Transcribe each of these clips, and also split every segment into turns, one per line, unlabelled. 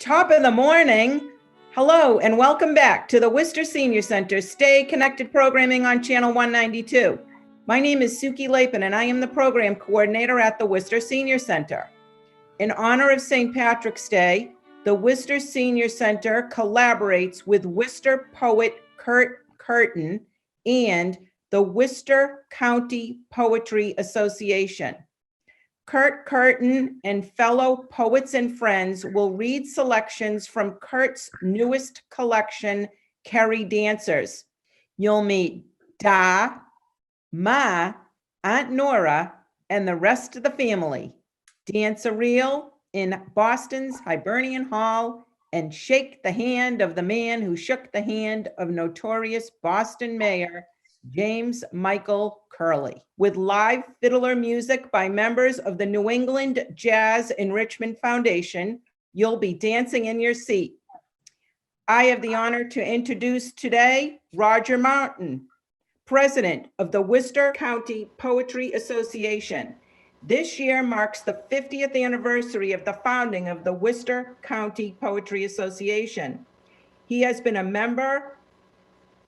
Top of the morning. Hello and welcome back to the Worcester Senior Center Stay Connected programming on Channel 192. My name is Suki Lapin and I am the program coordinator at the Worcester Senior Center. In honor of St. Patrick's Day, the Worcester Senior Center collaborates with Worcester poet Curtin and the Worcester County Poetry Association. Curtin and fellow poets and friends will read selections from Curt's newest collection, Kerry Dancers. You'll meet Da, Ma, Aunt Nora, and the rest of the family. Dance a reel in Boston's Hibernian Hall and shake the hand of the man who shook the hand of notorious Boston Mayor James Michael Curley, with live fiddler music by members of the New England Jazz Enrichment Foundation. You'll be dancing in your seat. I have the honor to introduce today Roger Martin, president of the Worcester County Poetry Association. This year marks the 50th anniversary of the founding of the Worcester County Poetry Association. He has been a member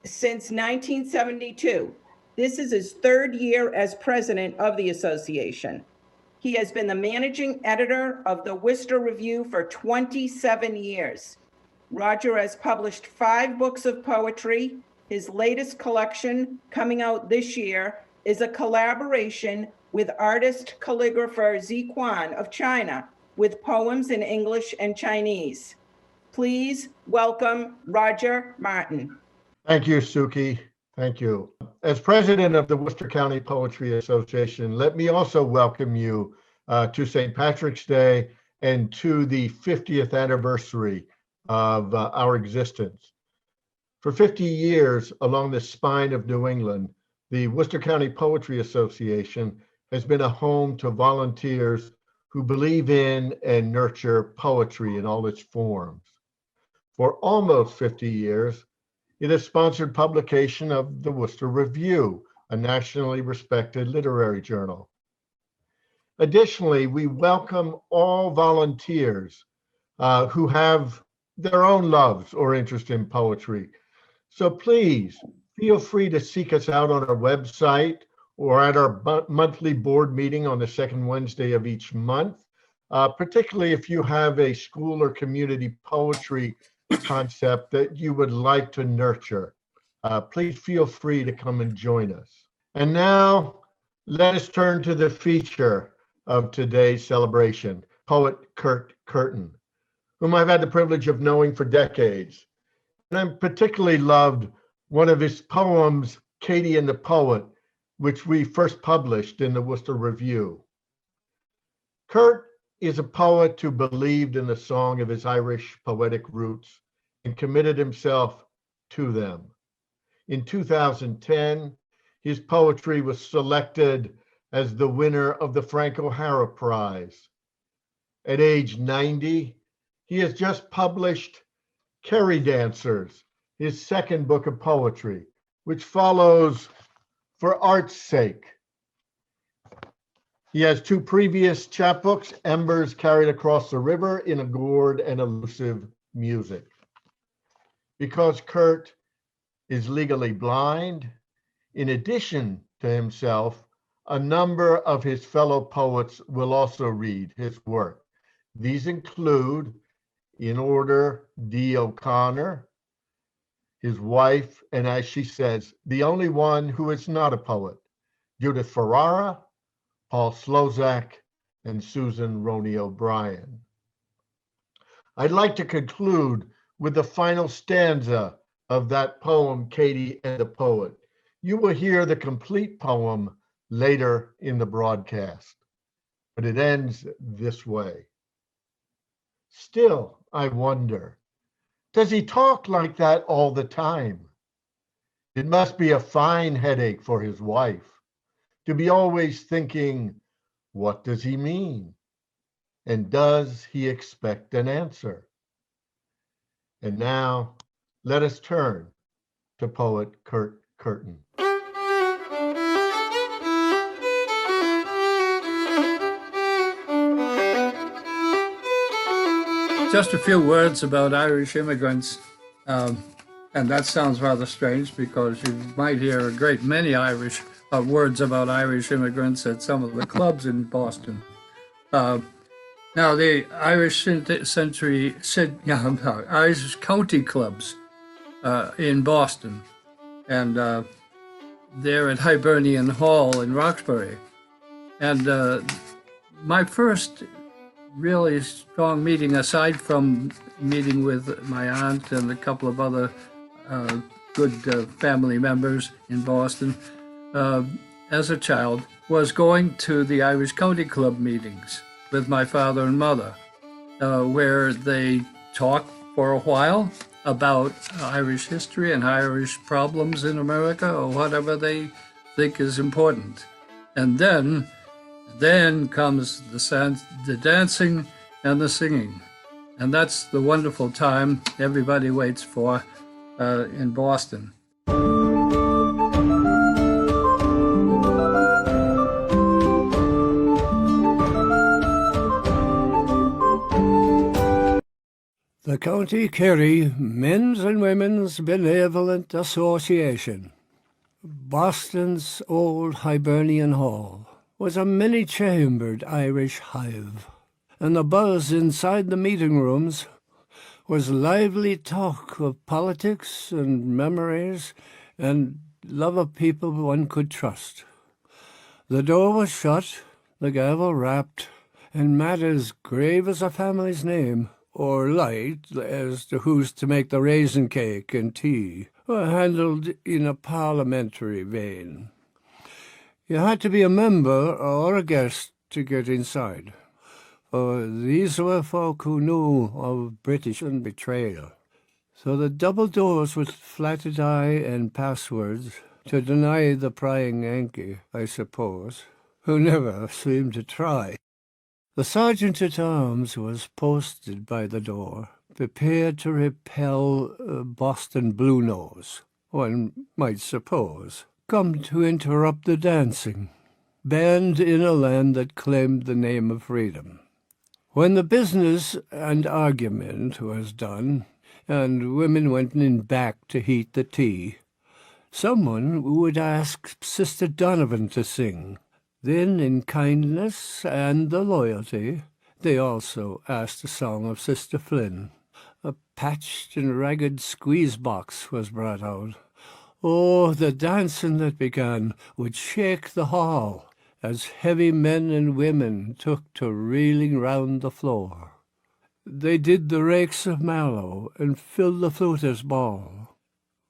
since 1972. This is his third year as president of the association. He has been the managing editor of the Worcester Review for 27 years. Roger has published 5 books of poetry. His latest collection, coming out this year, is a collaboration with artist calligrapher Zi Quan of China with poems in English and Chinese. Please welcome Roger Martin.
Thank you, Suki. Thank you. As president of the Worcester County Poetry Association, let me also welcome you to St. Patrick's Day and to the 50th anniversary of our existence. For 50 years, along the spine of New England, the Worcester County Poetry Association has been a home to volunteers who believe in and nurture poetry in all its forms. For almost 50 years, it has sponsored publication of the Worcester Review, a nationally respected literary journal. Additionally, we welcome all volunteers who have their own loves or interest in poetry. So please feel free to seek us out on our website or at our monthly board meeting on the second Wednesday of each month, particularly if you have a school or community poetry concept that you would like to nurture. Please feel free to come and join us. And now let us turn to the feature of today's celebration, poet Curtin, whom I've had the privilege of knowing for decades. And I particularly loved one of his poems, Katie and the Poet, which we first published in the Worcester Review. Curt is a poet who believed in the song of his Irish poetic roots and committed himself to them. In 2010, his poetry was selected as the winner of the Frank O'Hara Prize. At age 90, he has just published Kerry Dancers, his second book of poetry, which follows For Art's Sake. He has 2 previous chapbooks, Embers Carried Across the River in a Gourd and Elusive Music. Because Curt is legally blind, in addition to himself, a number of his fellow poets will also read his work. These include, in order, Dee O'Connor, his wife, and as she says, the only one who is not a poet, Judith Ferrara, Paul Slozak, and Susan Roney O'Brien. I'd like to conclude with the final stanza of that poem, Katie and the Poet. You will hear the complete poem later in the broadcast, but it ends this way. Still, I wonder, does he talk like that all the time? It must be a fine headache for his wife to be always thinking, what does he mean? And does he expect an answer? And now, let us turn to poet Curtin.
Just a few words about Irish immigrants. And that sounds rather strange because you might hear a great many Irish words about Irish immigrants at some of the clubs in Boston. Now, the Irish county clubs in Boston, and they're at Hibernian Hall in Roxbury. And my first really strong meeting, aside from meeting with my aunt and a couple of other good family members in Boston, as a child, was going to the Irish County Club meetings with my father and mother, where they talk for a while about Irish history and Irish problems in America or whatever they think is important. And then comes the dancing and the singing. And that's the wonderful time everybody waits for in Boston.
The County Kerry Men's and Women's Benevolent Association, Boston's old Hibernian Hall, was a many-chambered Irish hive, and the buzz inside the meeting rooms was lively talk of politics and memories and love of people one could trust. The door was shut, the gavel rapped, and matters grave as a family's name, or light as to who's to make the raisin cake and tea, were handled in a parliamentary vein. You had to be a member or a guest to get inside, for these were folk who knew of British betrayal. So the double doors with flatted eye and passwords to deny the prying Yankee, I suppose, who never seemed to try. The sergeant-at-arms was posted by the door, prepared to repel Boston Blue Nose, one might suppose, come to interrupt the dancing, banned in a land that claimed the name of freedom. When the business and argument was done, and women went in back to heat the tea, someone would ask Sister Donovan to sing. Then, in kindness and the loyalty, they also asked a song of Sister Flynn. A patched and ragged squeeze-box was brought out. Oh, the dancing that began would shake the hall, as heavy men and women took to reeling round the floor. They did the rakes of mallow and filled the fluter's ball.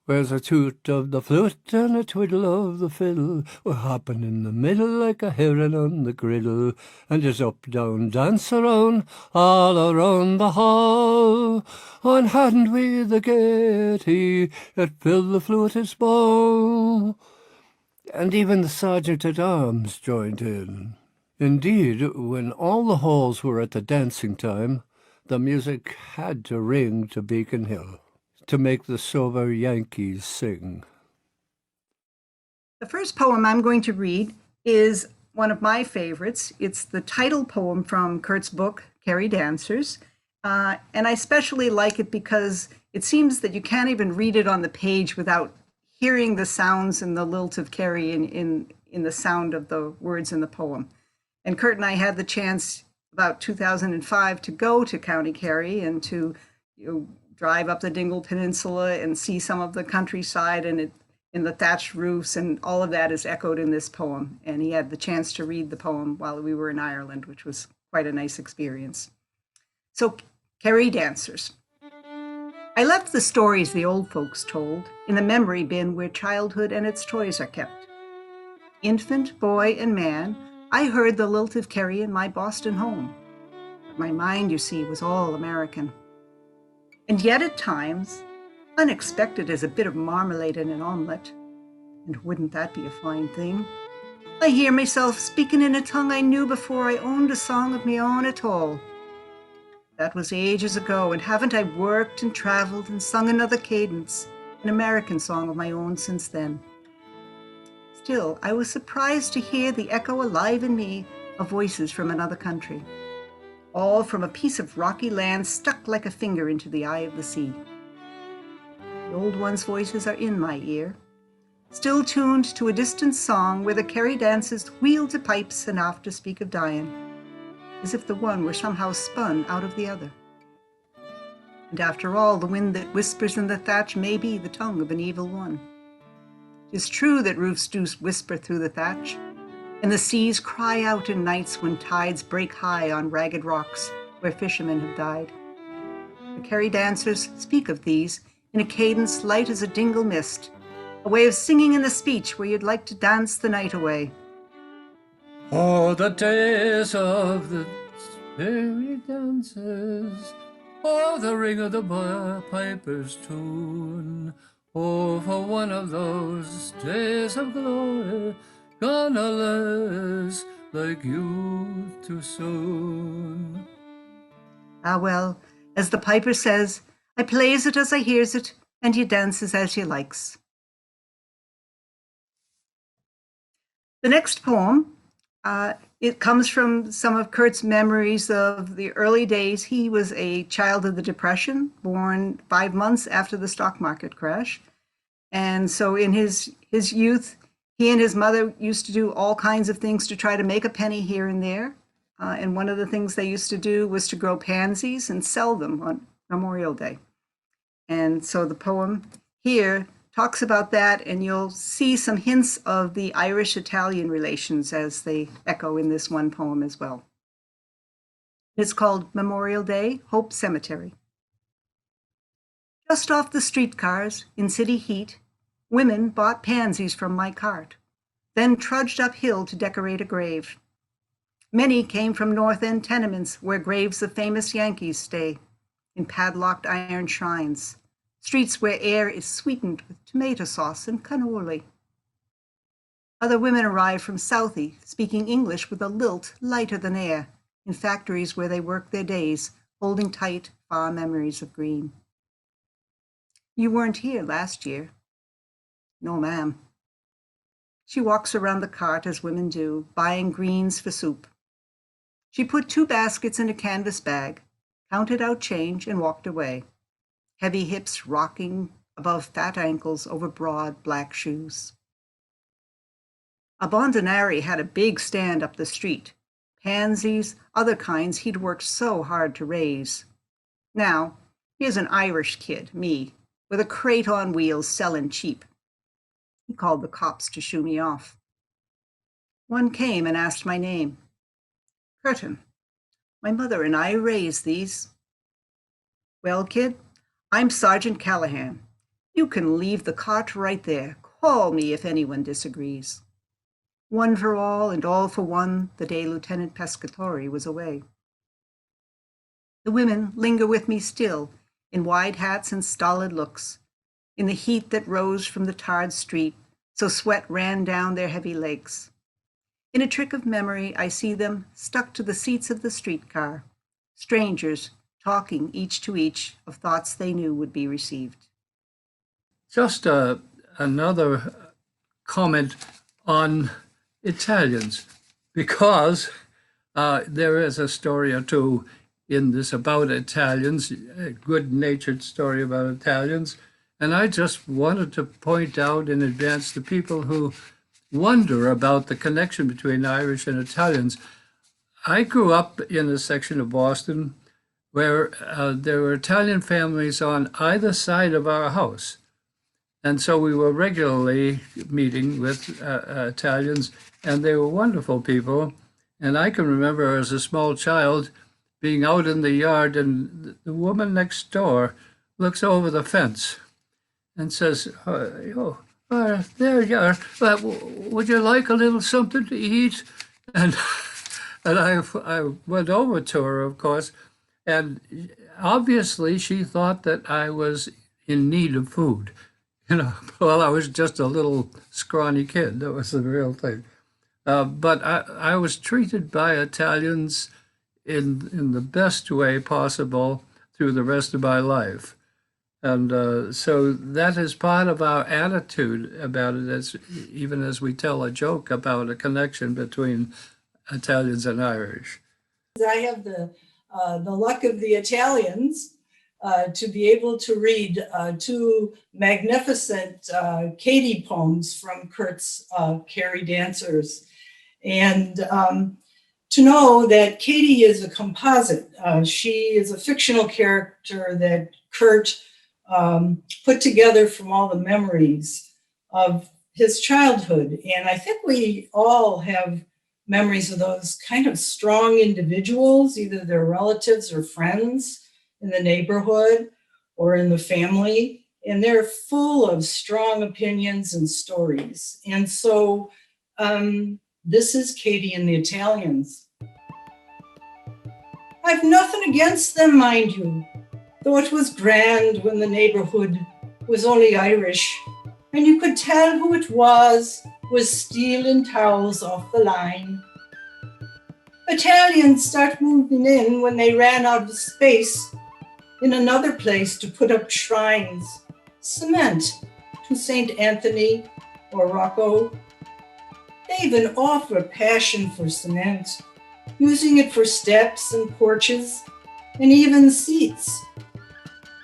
Where's a toot of the flute and a twiddle of the fiddle? We're hopping in the middle like a heron on the griddle, and just up, down, dance around, all around the hall. On hadn't we the gaiety that filled the flute's ball? And even the sergeant-at-arms joined in. Indeed, when all the halls were at the dancing time, the music had to ring to Beacon Hill to make the sober Yankees sing.
The first poem I'm going to read is one of my favorites. It's the title poem from Curt's book, Kerry Dancers. And I especially like it because it seems that you can't even read it on the page without hearing the sounds and the lilt of Kerry in the sound of the words in the poem. And Curt and I had the chance about 2005 to go to County Kerry and to drive up the Dingle Peninsula and see some of the countryside and in the thatched roofs, and all of that is echoed in this poem. And he had the chance to read the poem while we were in Ireland, which was quite a nice experience. So, Kerry Dancers. I left the stories the old folks told in the memory bin where childhood and its toys are kept. Infant, boy, and man, I heard the lilt of Kerry in my Boston home. But my mind, you see, was all American. And yet at times, unexpected as a bit of marmalade in an omelette, and wouldn't that be a fine thing? I hear myself speaking in a tongue I knew before I owned a song of me own at all. That was ages ago, and haven't I worked and traveled and sung another cadence, an American song of my own since then? Still, I was surprised to hear the echo alive in me of voices from another country. all from a piece of rocky land stuck like a finger into the eye of the sea. The old ones' voices are in my ear, still tuned to a distant song where the Kerry dancers wheel to pipes and after speak of dying, as if the one were somehow spun out of the other. And after all, the wind that whispers in the thatch may be the tongue of an evil one. 'Tis true that roofs do whisper through the thatch, and the seas cry out in nights when tides break high on ragged rocks where fishermen have died. The Kerry dancers speak of these in a cadence light as a dingle mist, a way of singing in the speech where you'd like to dance the night away.
Oh, the days of the merry dances, oh, the ring of the piper's tune, oh, for one of those days of glory, gone alas, like youth too soon.
Ah well, as the piper says, I plays it as I hears it, and ye dances as ye likes. The next poem, it comes from some of Curt's memories of the early days. He was a child of the Depression, born 5 months after the stock market crash. And so in his youth, he and his mother used to do all kinds of things to try to make a penny here and there. And one of the things they used to do was to grow pansies and sell them on Memorial Day. And so the poem here talks about that, and you'll see some hints of the Irish-Italian relations as they echo in this one poem as well. It's called Memorial Day, Hope Cemetery. Just off the streetcars, in city heat, women bought pansies from my cart, then trudged uphill to decorate a grave. Many came from North End tenements where graves of famous Yankees stay, in padlocked iron shrines, streets where air is sweetened with tomato sauce and cannoli. Other women arrived from Southie, speaking English with a lilt lighter than air, in factories where they worked their days, holding tight far memories of green. You weren't here last year. No, ma'am. She walks around the cart as women do, buying greens for soup. She put 2 baskets in a canvas bag, counted out change, and walked away, heavy hips rocking above fat ankles over broad black shoes. Abandonari had a big stand up the street, pansies, other kinds he'd worked so hard to raise. Now, here's an Irish kid, me, with a crate on wheels selling cheap. He called the cops to shoo me off. One came and asked my name. Curtin. My mother and I raised these. Well, kid, I'm Sergeant Callahan. You can leave the cart right there. Call me if anyone disagrees. One for all and all for one, the day Lieutenant Pescatori was away. The women linger with me still, in wide hats and stolid looks, in the heat that rose from the tarred street, so sweat ran down their heavy legs. In a trick of memory, I see them stuck to the seats of the streetcar, strangers talking each to each of thoughts they knew would be received.
Just another comment on Italians, because there is a story or two in this about Italians, a good-natured story about Italians, and I just wanted to point out in advance to people who wonder about the connection between Irish and Italians. I grew up in a section of Boston where there were Italian families on either side of our house. And so we were regularly meeting with Italians, and they were wonderful people. And I can remember as a small child being out in the yard, and the woman next door looks over the fence and says, there you are. Would you like a little something to eat? And I went over to her, of course, and obviously she thought that I was in need of food. Well, I was just a little scrawny kid. That was the real thing. But I was treated by Italians in the best way possible through the rest of my life. And so that is part of our attitude about it, even as we tell a joke about a connection between Italians and Irish.
I have the the luck of the Italians to be able to read two magnificent Katie poems from Curt's Kerry Dancers. And to know that Katie is a composite. She is a fictional character that Curt put together from all the memories of his childhood. And I think we all have memories of those kind of strong individuals, either their relatives or friends in the neighborhood or in the family. And they're full of strong opinions and stories. And so this is Katie and the Italians. I've nothing against them, mind you, though it was grand when the neighborhood was only Irish, and you could tell who it was stealing towels off the line. Italians start moving in when they ran out of space in another place to put up shrines, cement to St. Anthony or Rocco. They've an awful passion for cement, using it for steps and porches and even seats.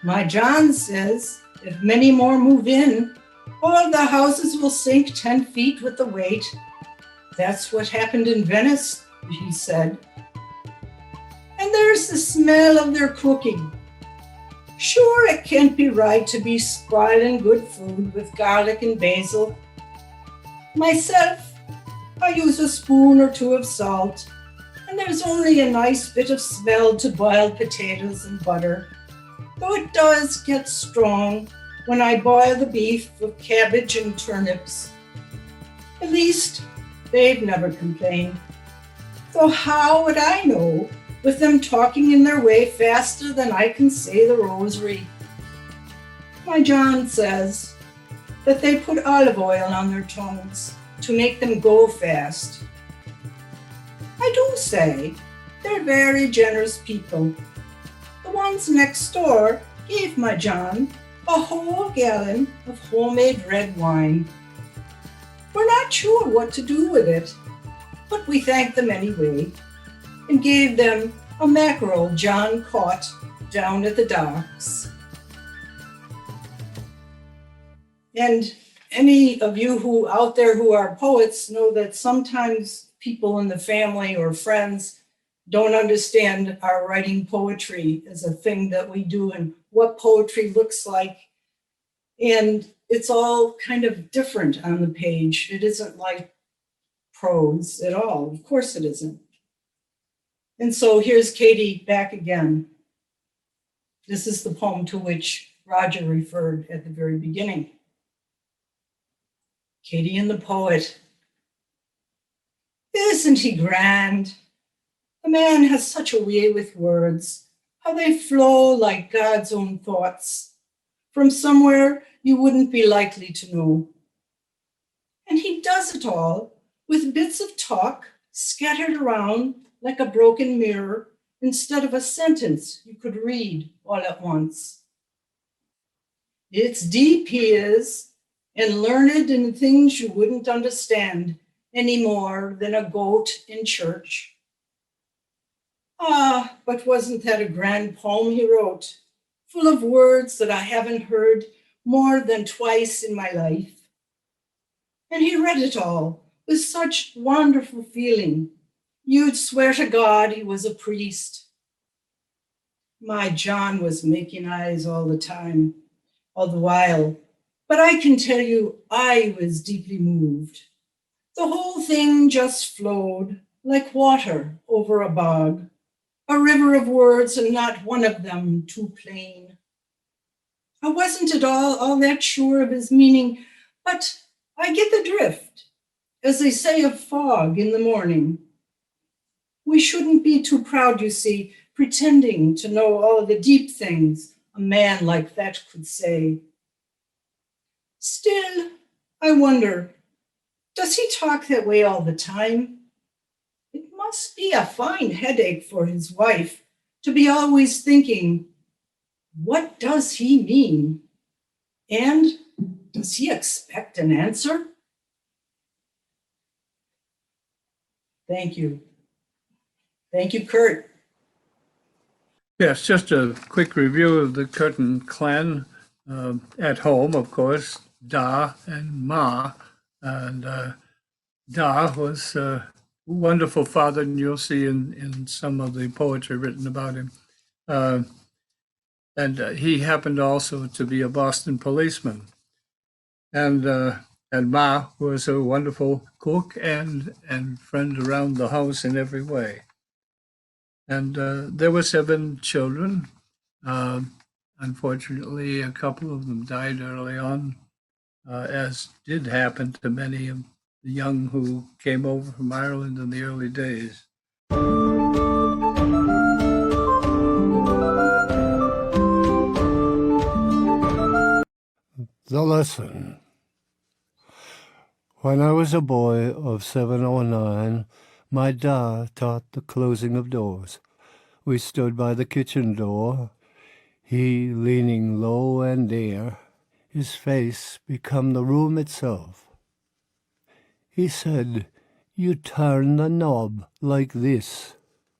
My John says if many more move in, all the houses will sink 10 feet with the weight. That's what happened in Venice, he said. And there's the smell of their cooking. Sure, it can't be right to be spoiling good food with garlic and basil. Myself, I use a spoon or two of salt, and there's only a nice bit of smell to boiled potatoes and butter, though it does get strong when I boil the beef with cabbage and turnips. At least, they've never complained. Though how would I know, with them talking in their way faster than I can say the rosary? My John says that they put olive oil on their tongues to make them go fast. I do say they're very generous people. The ones next door gave my John a whole gallon of homemade red wine. We're not sure what to do with it, but we thanked them anyway and gave them a mackerel John caught down at the docks. And any of you who out there who are poets know that sometimes people in the family or friends don't understand our writing poetry as a thing that we do and what poetry looks like. And it's all kind of different on the page. It isn't like prose at all. Of course it isn't. And so here's Katie back again. This is the poem to which Roger referred at the very beginning. Katie and the poet. Isn't he grand? The man has such a way with words, how they flow like God's own thoughts, from somewhere you wouldn't be likely to know. And he does it all with bits of talk scattered around like a broken mirror instead of a sentence you could read all at once. It's deep, he is, and learned in things you wouldn't understand any more than a goat in church. Ah, but wasn't that a grand poem he wrote, full of words that I haven't heard more than twice in my life? And he read it all with such wonderful feeling. You'd swear to God he was a priest. My John was making eyes all the time, all the while, but I can tell you I was deeply moved. The whole thing just flowed like water over a bog, a river of words and not one of them too plain. I wasn't at all that sure of his meaning, but I get the drift, as they say of fog in the morning. We shouldn't be too proud, you see, pretending to know all the deep things a man like that could say. Still, I wonder, does he talk that way all the time? It must be a fine headache for his wife to be always thinking, what does he mean? And does he expect an answer? Thank you. Thank you, Curt.
Yes, just a quick review of the Curtin clan. At home, of course, Da and Ma. And Da was a wonderful father, and you'll see in some of the poetry written about him. And he happened also to be a Boston policeman. And Ma was a wonderful cook and friend around the house in every way. And there were 7 children. Unfortunately, a couple of them died early on, as did happen to many of the young who came over from Ireland in the early days.
The lesson. When I was a boy of 7 or 9, my da taught the closing of doors. We stood by the kitchen door, he leaning low and near, his face become the room itself. He said, "You turn the knob like this."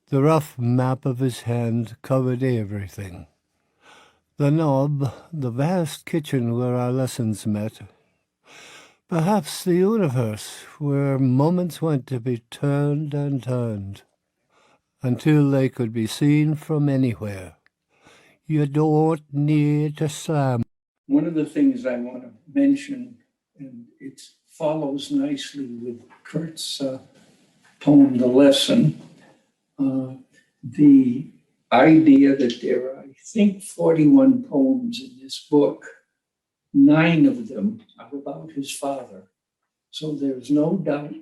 The rough map of his hand covered everything. The knob, the vast kitchen where our lessons met. Perhaps the universe where moments went to be turned and turned, until they could be seen from anywhere. You don't need to slam.
One of the things I want to mention, and it follows nicely with Curt's poem, The Lesson, the idea that there are, I think, 41 poems in this book. 9 of them are about his father. So there's no doubt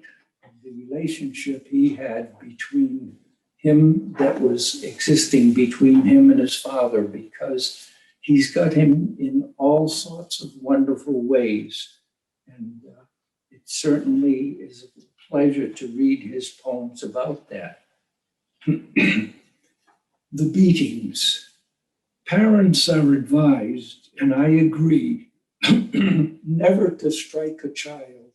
of the relationship he had between him, that was existing between him and his father, because he's got him in all sorts of wonderful ways. And it certainly is a pleasure to read his poems about that. The beatings. Parents are advised, and I agree, never to strike a child.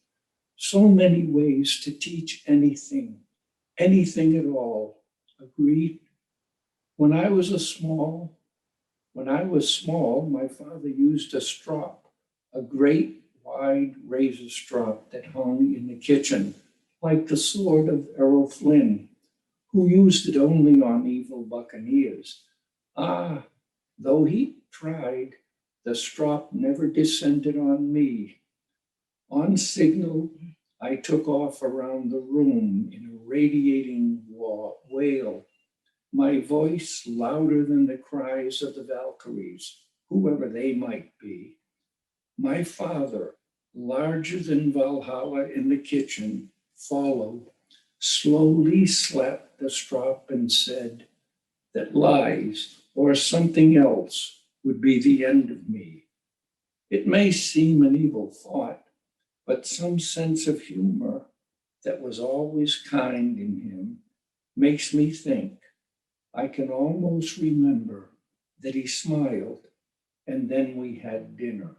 So many ways to teach anything at all. Agreed? When I was small, my father used a strop, a great wide razor strop that hung in the kitchen, like the sword of Errol Flynn, who used it only on evil buccaneers. Though he tried, the strop never descended on me. On signal, I took off around the room in a radiating wail, my voice louder than the cries of the Valkyries, whoever they might be. My father, larger than Valhalla in the kitchen, followed, slowly slapped the strop and said that lies or something else would be the end of me. It may seem an evil thought, but some sense of humor that was always kind in him makes me think. I can almost remember that he smiled, and then we had dinner.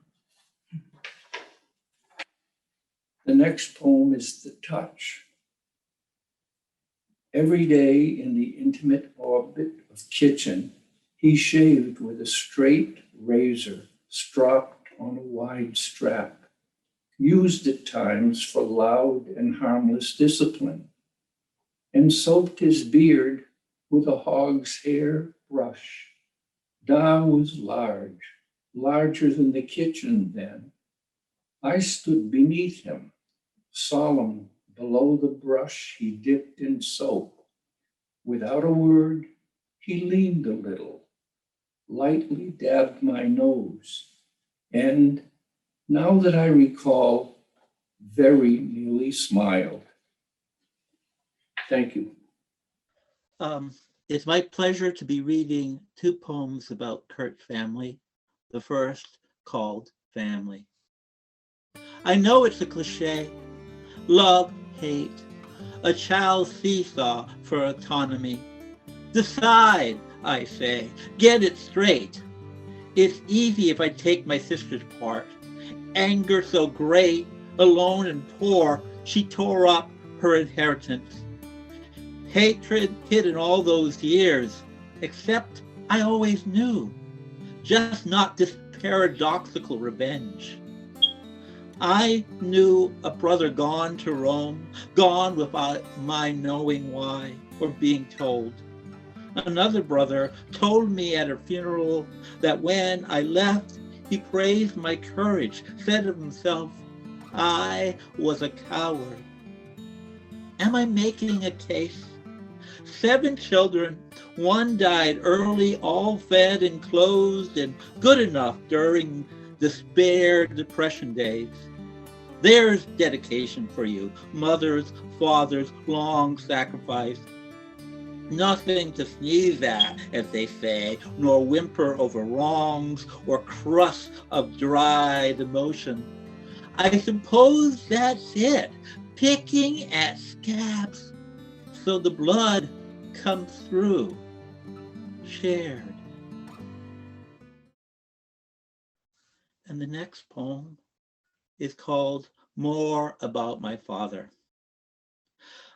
The next poem is The Touch. Every day in the intimate orbit of kitchen, he shaved with a straight razor stropped on a wide strap, used at times for loud and harmless discipline, and soaped his beard with a hog's hair brush. Da was large, larger than the kitchen then. I stood beneath him, solemn below the brush he dipped in soap. Without a word, he leaned a little, lightly dabbed my nose, and, now that I recall, very nearly smiled. Thank you.
It's my pleasure to be reading 2 poems about Curt's family. The first, called Family. I know it's a cliche. Love, hate, a child's seesaw for autonomy. Decide, I say, get it straight. It's easy if I take my sister's part. Anger so great, alone and poor, she tore up her inheritance. Hatred hidden all those years, except I always knew, just not this paradoxical revenge. I knew a brother gone to Rome, gone without my knowing why or being told. Another brother told me at a funeral that when I left, he praised my courage, said of himself, I was a coward. Am I making a case? 7 children, one died early, all fed and clothed and good enough during the spare depression days. There's dedication for you, mothers, fathers, long sacrifice. Nothing to sneeze at, as they say, nor whimper over wrongs or crust of dried emotion. I suppose that's it, picking at scabs so the blood comes through, shared. And the next poem is called More About My Father.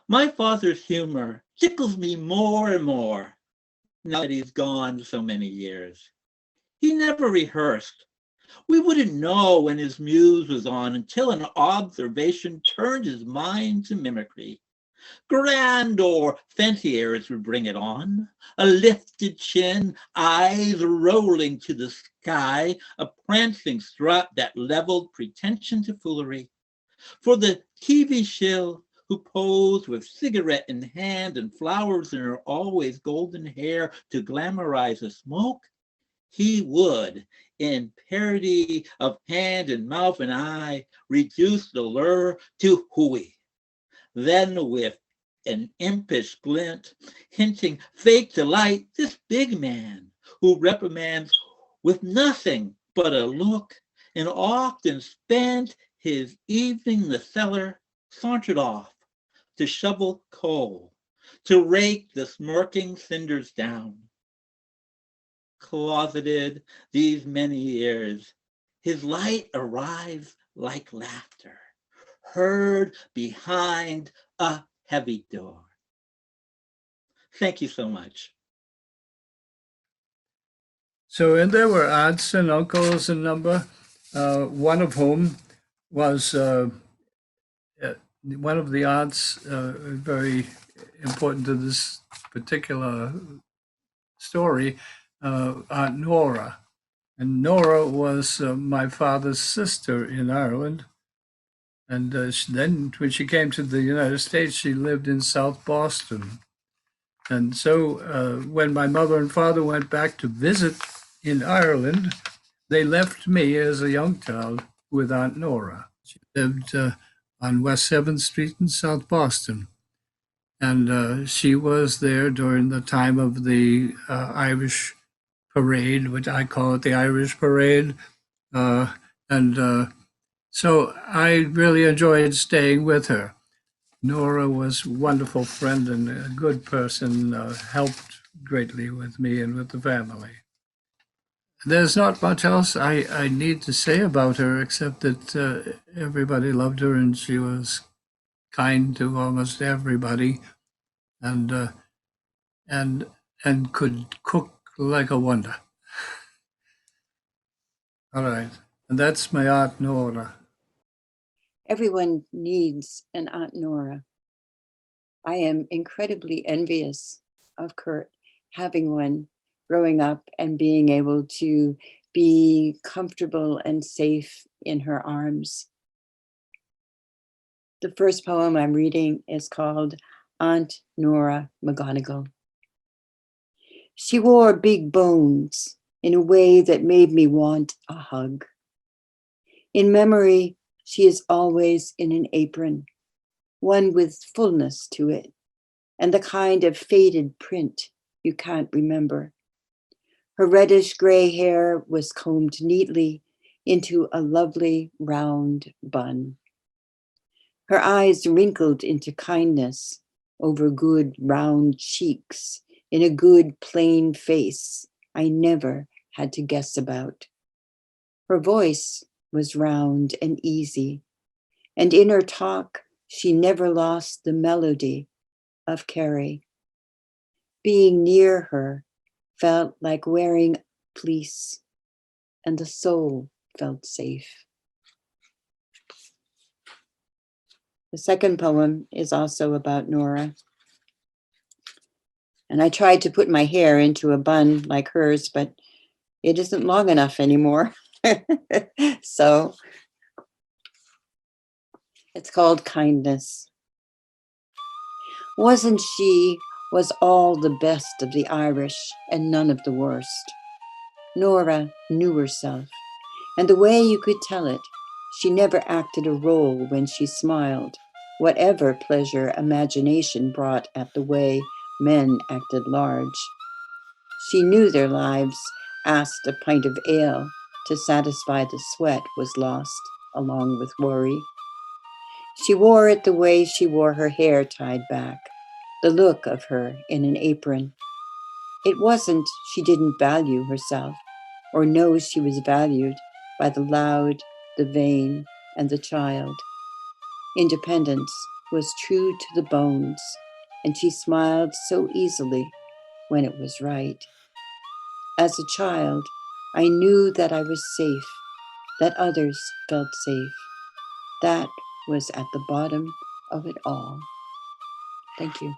My father's humor tickles me more and more now that he's gone so many years. He never rehearsed. We wouldn't know when his muse was on until an observation turned his mind to mimicry. Grand or fancy airs would bring it on, a lifted chin, eyes rolling to the sky, a prancing strut that leveled pretension to foolery. For the TV shill who posed with cigarette in hand and flowers in her always golden hair to glamorize the smoke, he would, in parody of hand and mouth and eye, reduce the lure to hooey. Then with an impish glint, hinting fake delight, this big man who reprimands with nothing but a look and often spent his evening in the cellar, sauntered off to shovel coal, to rake the smirking cinders down. Closeted these many years, his light arrives like laughter, heard behind a heavy door. Thank you so much.
So, and there were aunts and uncles in number, one of whom was one of the aunts, very important to this particular story, Aunt Nora. And Nora was my father's sister in Ireland. And then when she came to the United States, she lived in South Boston. And so when my mother and father went back to visit in Ireland, they left me as a young child with Aunt Nora. She lived on West 7th Street in South Boston. And she was there during the time of the Irish parade, which I call it the Irish parade. So I really enjoyed staying with her. Nora was a wonderful friend and a good person, helped greatly with me and with the family. There's not much else I need to say about her except that everybody loved her and she was kind to almost everybody and could cook like a wonder. All right. And that's my Aunt Nora.
Everyone needs an Aunt Nora. I am incredibly envious of Curt having one growing up and being able to be comfortable and safe in her arms. The first poem I'm reading is called Aunt Nora Mcgonagall. She wore big bones in a way that made me want a hug. In memory, she is always in an apron, one with fullness to it, and the kind of faded print you can't remember. Her reddish gray hair was combed neatly into a lovely round bun. Her eyes wrinkled into kindness over good round cheeks in a good plain face I never had to guess about. Her voice was round and easy, and in her talk, she never lost the melody of Kerry. Being near her felt like wearing fleece, and the soul felt safe. The second poem is also about Nora. And I tried to put my hair into a bun like hers, but it isn't long enough anymore. So it's called Kindness. Wasn't she was all the best of the Irish and none of the worst? Nora knew herself, and the way you could tell it, she never acted a role when she smiled, whatever pleasure imagination brought at the way men acted large. She knew their lives asked a pint of ale to satisfy the sweat was lost, along with worry. She wore it the way she wore her hair tied back, the look of her in an apron. It wasn't she didn't value herself, or know she was valued by the loud, the vain, and the child. Independence was true to the bones, and she smiled so easily when it was right. As a child, I knew that I was safe, that others felt safe. That was at the bottom of it all. Thank you.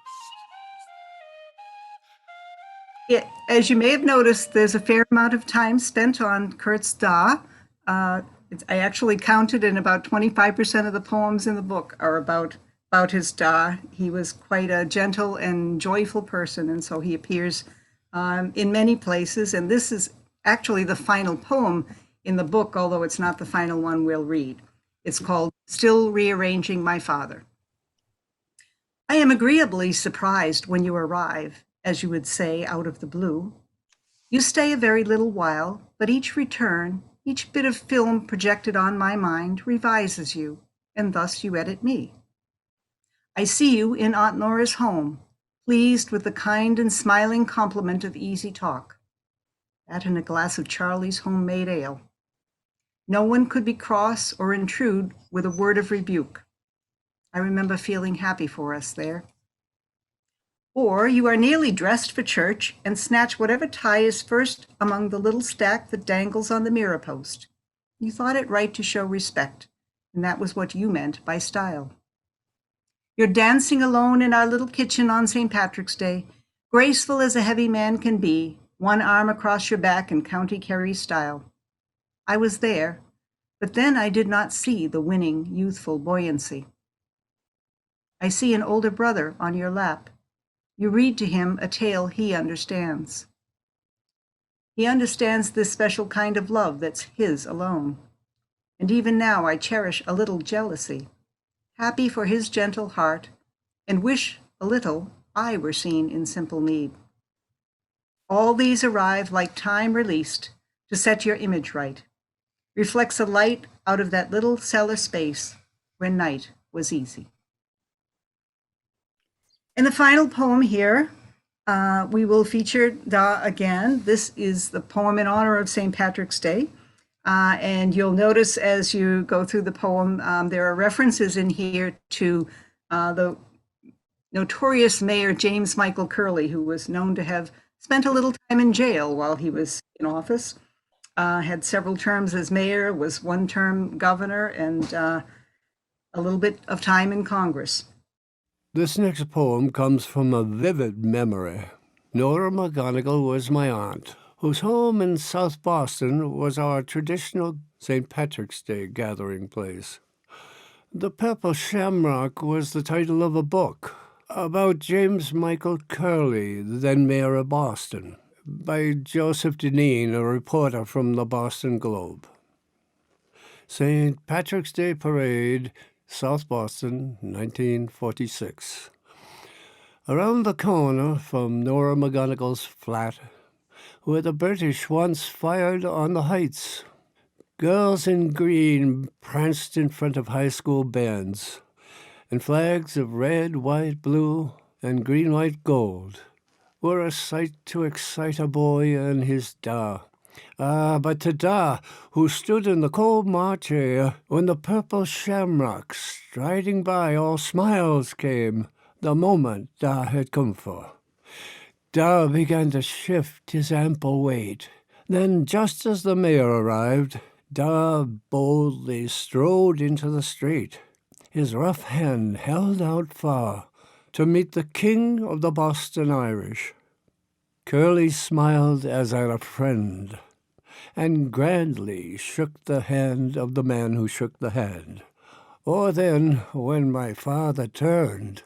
Yeah, as you may have noticed, there's a fair amount of time spent on Curt's Da. I actually counted, and about 25% of the poems in the book are about his Da. He was quite a gentle and joyful person, and so he appears in many places. And this is actually the final poem in the book, although it's not the final one we'll read. It's called Still Rearranging My Father. I am agreeably surprised when you arrive, as you would say, out of the blue. You stay a very little while, but each return, each bit of film projected on my mind revises you, and thus you edit me. I see you in Aunt Nora's home, pleased with the kind and smiling compliment of easy talk. That and a glass of Charlie's homemade ale. No one could be cross or intrude with a word of rebuke. I remember feeling happy for us there. Or you are nearly dressed for church and snatch whatever tie is first among the little stack that dangles on the mirror post. You thought it right to show respect, and that was what you meant by style. You're dancing alone in our little kitchen on St. Patrick's Day, graceful as a heavy man can be, one arm across your back in County Kerry style. I was there, but then I did not see the winning, youthful buoyancy. I see an older brother on your lap. You read to him a tale he understands. He understands this special kind of love that's his alone. And even now I cherish a little jealousy, happy for his gentle heart, and wish a little I were seen in simple need. All these arrive like time released to set your image right, reflects a light out of that little cellar space where night was easy. In the final poem here, we will feature Da again. This is the poem in honor of St. Patrick's Day. And you'll notice as you go through the poem, there are references in here to the notorious Mayor James Michael Curley, who was known to have spent a little time in jail while he was in office. Had several terms as mayor, was one term governor, and a little bit of time in Congress.
This next poem comes from a vivid memory. Nora Mcgonagall was my aunt, whose home in South Boston was our traditional St. Patrick's Day gathering place. The Purple Shamrock was the title of a book about James Michael Curley, then mayor of Boston, by Joseph Deneen, a reporter from the Boston Globe. St. Patrick's Day Parade, South Boston, 1946. Around the corner from Nora Mcgonagall's flat, where the British once fired on the heights, girls in green pranced in front of high school bands, and flags of red, white, blue, and green, white, gold were a sight to excite a boy and his Da. But to Da, who stood in the cold March air when the purple shamrock striding by, all smiles came, the moment Da had come for. Da began to shift his ample weight. Then, just as the mayor arrived, Da boldly strode into the street, his rough hand held out far to meet the king of the Boston Irish. Curly smiled as at a friend, and grandly shook the hand of the man who shook the hand. Or then, when my father turned,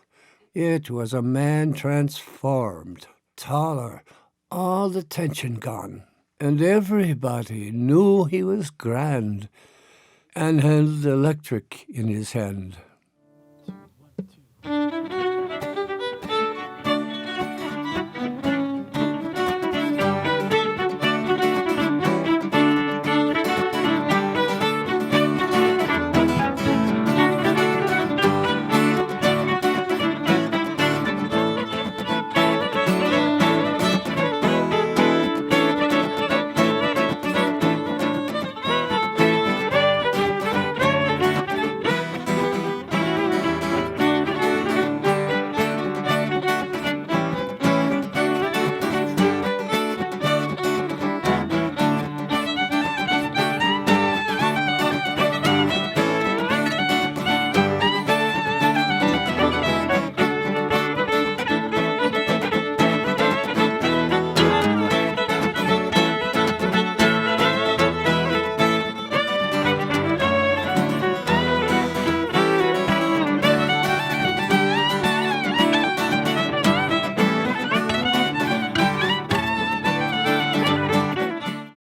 it was a man transformed, taller, all the tension gone, and everybody knew he was grand, and held electric in his hand.